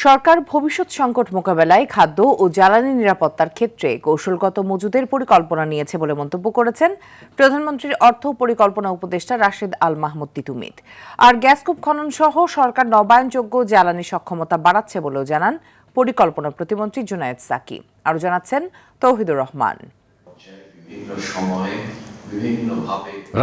সরকার ভবিষ্যৎ সংকট মোকাবেলায় খাদ্য ও জ্বালানি নিরাপত্তার ক্ষেত্রে কৌশলগত মজুদের পরিকল্পনা নিয়েছে বলে মন্তব্য করেছেন প্রধানমন্ত্রীর অর্থ পরিকল্পনা উপদেষ্টা রাশেদ আল মাহমুদ তিতুমির। আর গ্যাসকূপ খনন সহ সরকার নবায়নযোগ্য জ্বালানি সক্ষমতা বাড়াচ্ছে বলেও জানান পরিকল্পনা প্রতিমন্ত্রী জুনায়েদ সাকি। আরও জানাচ্ছেন তৌহিদুর রহমান।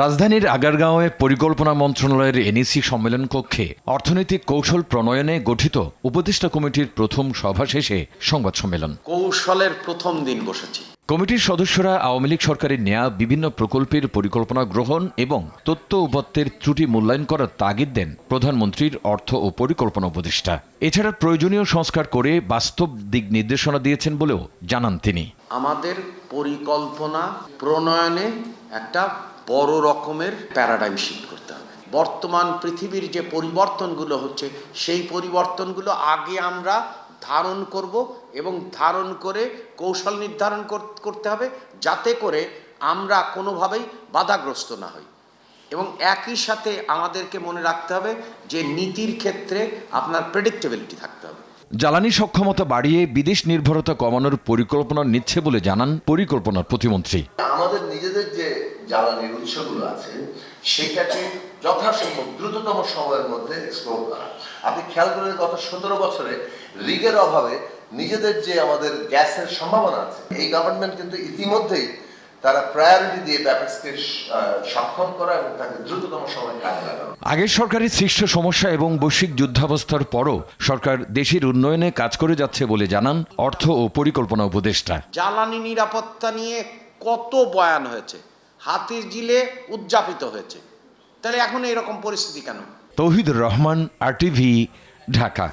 রাজধানীর আগারগাঁওয়ে পরিকল্পনা মন্ত্রণালয়ের এনইসি সম্মেলন কক্ষে অর্থনৈতিক কৌশল প্রণয়নে গঠিত উপদেষ্টা কমিটির প্রথম সভা শেষে সংবাদ সম্মেলন। কৌশলের প্রথম দিন বসেছি। কমিটির সদস্যরা আওয়ামী লীগ সরকারের নেয়া বিভিন্ন প্রকল্পের পরিকল্পনা গ্রহণ এবং তথ্য উপাত্তের ত্রুটি মূল্যায়ন করার তাগিদ দেন প্রধানমন্ত্রীর অর্থ ও পরিকল্পনা উপদেষ্টা। এছাড়া প্রয়োজনীয় সংস্কার করে বাস্তব দিক নির্দেশনা দিয়েছেন বলেও জানান তিনি। আমাদের পরিকল্পনা প্রণয়নে একটা বড় রকমের প্যারাডাইম শিফট করতে হবে। বর্তমান পৃথিবীর যে পরিবর্তনগুলো হচ্ছে সেই পরিবর্তনগুলো আগে আমরা ধারণ করব এবং ধারণ করে কৌশল নির্ধারণ করতে হবে যাতে করে আমরা কোনোভাবেই বাধাগ্রস্ত না হই। এবং একই সাথে আমাদেরকে মনে রাখতে হবে যে নীতির ক্ষেত্রে আপনার প্রেডিক্টেবিলিটি থাকতে হবে। জ্বালানি সক্ষমতা বাড়িয়ে বিদেশ নির্ভরতা কমানোর পরিকল্পনা নিচ্ছে বলে জানান পরিকল্পনার প্রতিমন্ত্রী। আমাদের নিজেদের যে জ্বালানির উৎসগুলো আছে সেটাকে যথাসম্ভব দ্রুততম সময়ের মধ্যে এক্সপ্লোর করা। আপনি খেয়াল করে গত 17 বছরে রিগের অভাবে নিজেদের যে আমাদের গ্যাসের সম্ভাবনা আছে, এই গভর্নমেন্ট কিন্তু ইতিমধ্যেই তারা প্রায়োরিটি দিয়ে ব্যাপেক্সকে সক্ষম করা এবং তাকে দ্রুততম সময়ে কাজে লাগানো। আগের সরকারের সৃষ্ট সমস্যা এবং বৈশ্বিক যুদ্ধাবস্থার পরও সরকার দেশের উন্নয়নে কাজ করে যাচ্ছে বলে জানান অর্থ ও পরিকল্পনা উপদেষ্টা। জ্বালানি নিরাপত্তা নিয়ে কত বয়ান হয়েছে, হাতির ঝিলে উদযাপিত হয়েছে, তাহলে এখন এরকম পরিস্থিতি কেন? তৌহিদুর রহমান, RTV, ঢাকা।